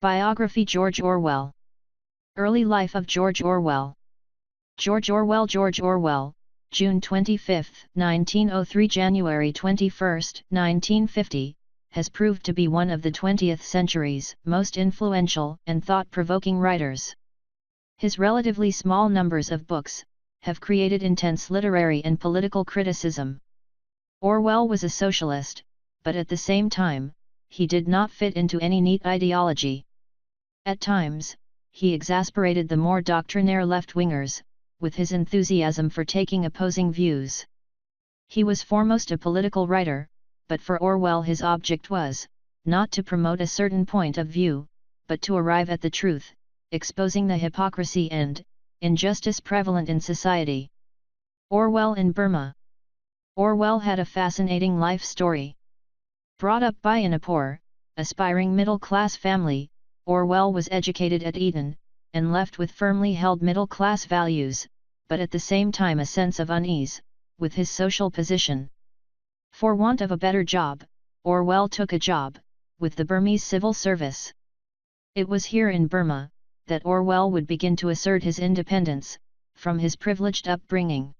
Biography George Orwell. Early life of George Orwell. George Orwell, June 25, 1903 – January 21, 1950, has proved to be one of the 20th century's most influential and thought-provoking writers. His relatively small numbers of books have created intense literary and political criticism. Orwell was a socialist, but at the same time, he did not fit into any neat ideology. At times, he exasperated the more doctrinaire left-wingers, with his enthusiasm for taking opposing views. He was foremost a political writer, but for Orwell his object was, not to promote a certain point of view, but to arrive at the truth, exposing the hypocrisy and injustice prevalent in society. Orwell in Burma. Orwell had a fascinating life story. Brought up in a poor, aspiring middle-class family, Orwell was educated at Eton, and left with firmly held middle-class values, but at the same time a sense of unease with his social position. For want of a better job, Orwell took a job with the Burmese civil service. It was here in Burma that Orwell would begin to assert his independence from his privileged upbringing.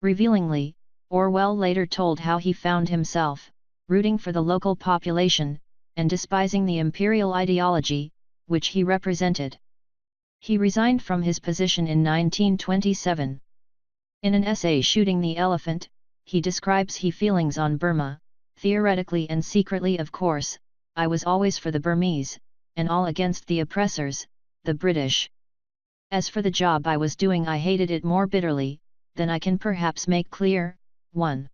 Revealingly, Orwell later told how he found himself rooting for the local population and despising the imperial ideology which he represented. He resigned from his position in 1927. In an essay Shooting the Elephant, he describes his feelings on Burma: theoretically and secretly, of course, I was always for the Burmese, and all against the oppressors, the British. As for the job I was doing, I hated it more bitterly than I can perhaps make clear. 1.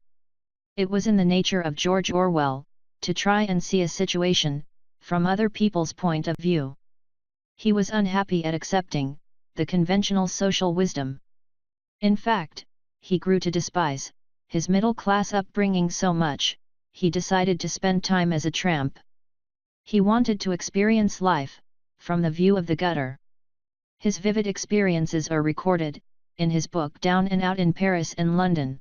It was in the nature of George Orwell to try and see a situation from other people's point of view. He was unhappy at accepting the conventional social wisdom. In fact, he grew to despise his middle-class upbringing so much, he decided to spend time as a tramp. He wanted to experience life from the view of the gutter. His vivid experiences are recorded in his book Down and Out in Paris and London.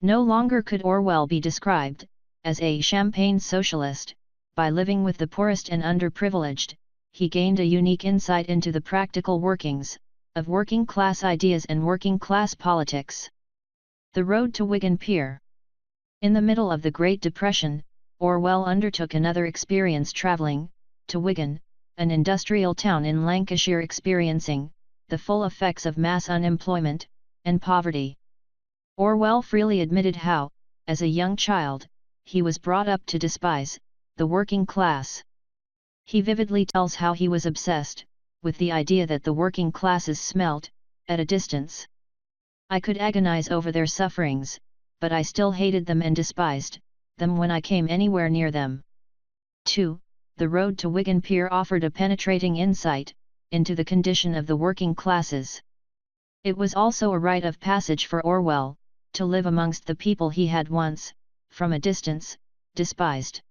No longer could Orwell be described as a champagne socialist. By living with the poorest and underprivileged, he gained a unique insight into the practical workings of working-class ideas and working-class politics. The road to Wigan Pier. In the middle of the Great Depression, Orwell undertook another experience travelling to Wigan, an industrial town in Lancashire experiencing the full effects of mass unemployment and poverty. Orwell freely admitted how, as a young child, he was brought up to despise the working class. He vividly tells how he was obsessed with the idea that the working classes smelt at a distance. I could agonize over their sufferings, but I still hated them and despised them when I came anywhere near them. 2. The road to Wigan Pier offered a penetrating insight into the condition of the working classes. It was also a rite of passage for Orwell to live amongst the people he had once, from a distance, despised.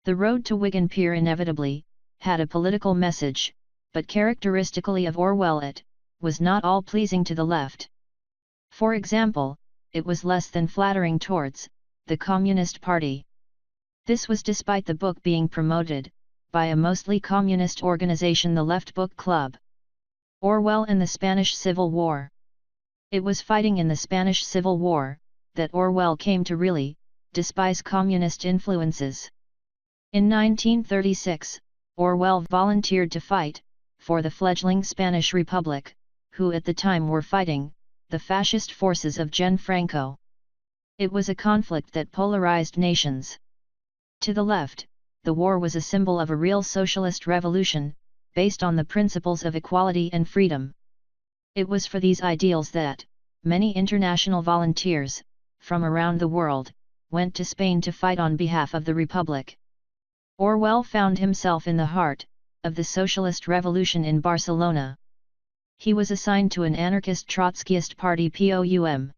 The road to Wigan Pier inevitably had a political message, but characteristically of Orwell it was not all pleasing to the left. For example, it was less than flattering towards the Communist Party. This was despite the book being promoted by a mostly communist organization, the Left Book Club. Orwell and the Spanish Civil War. It was fighting in the Spanish Civil War that Orwell came to really despise communist influences. In 1936, Orwell volunteered to fight for the fledgling Spanish Republic, who at the time were fighting the fascist forces of Gen Franco. It was a conflict that polarized nations. To the left, the war was a symbol of a real socialist revolution, based on the principles of equality and freedom. It was for these ideals that many international volunteers from around the world went to Spain to fight on behalf of the Republic. Orwell found himself in the heart of the socialist revolution in Barcelona. He was assigned to an anarchist Trotskyist party POUM.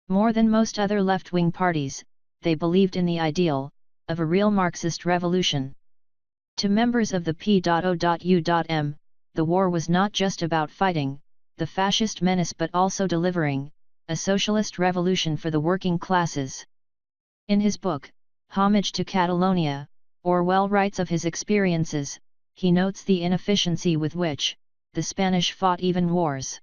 More than most other left-wing parties, they believed in the ideal of a real Marxist revolution. To members of the P.O.U.M., the war was not just about fighting the fascist menace but also delivering a socialist revolution for the working classes. In his book, Homage to Catalonia, Orwell writes of his experiences he notes the inefficiency with which the Spanish fought even wars.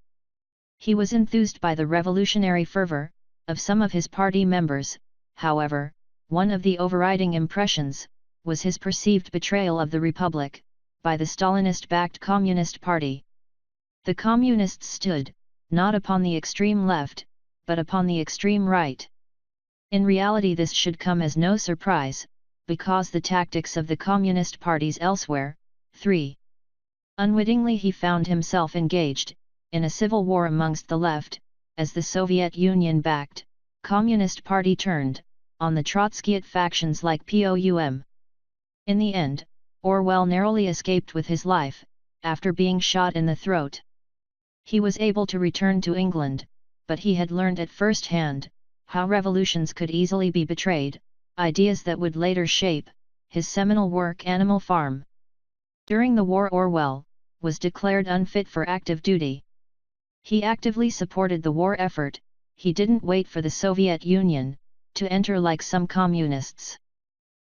He was enthused by the revolutionary fervor of some of his party members. However, one of the overriding impressions was his perceived betrayal of the Republic by the Stalinist-backed Communist Party. The Communists stood, not upon the extreme left, but upon the extreme right. In reality this should come as no surprise, because the tactics of the Communist parties elsewhere. 3. Unwittingly he found himself engaged in a civil war amongst the left, as the Soviet Union-backed Communist Party turned on the Trotskyite factions like POUM. In the end, Orwell narrowly escaped with his life, after being shot in the throat. He was able to return to England, but he had learned at first hand how revolutions could easily be betrayed, ideas that would later shape his seminal work Animal Farm. During the war Orwell was declared unfit for active duty. He actively supported the war effort. He didn't wait for the Soviet Union to enter like some communists.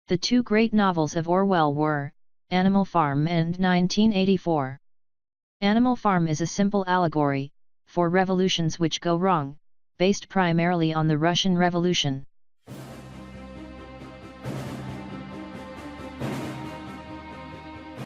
The two great novels of Orwell were Animal Farm and 1984. Animal Farm is a simple allegory for revolutions which go wrong, based primarily on the Russian Revolution.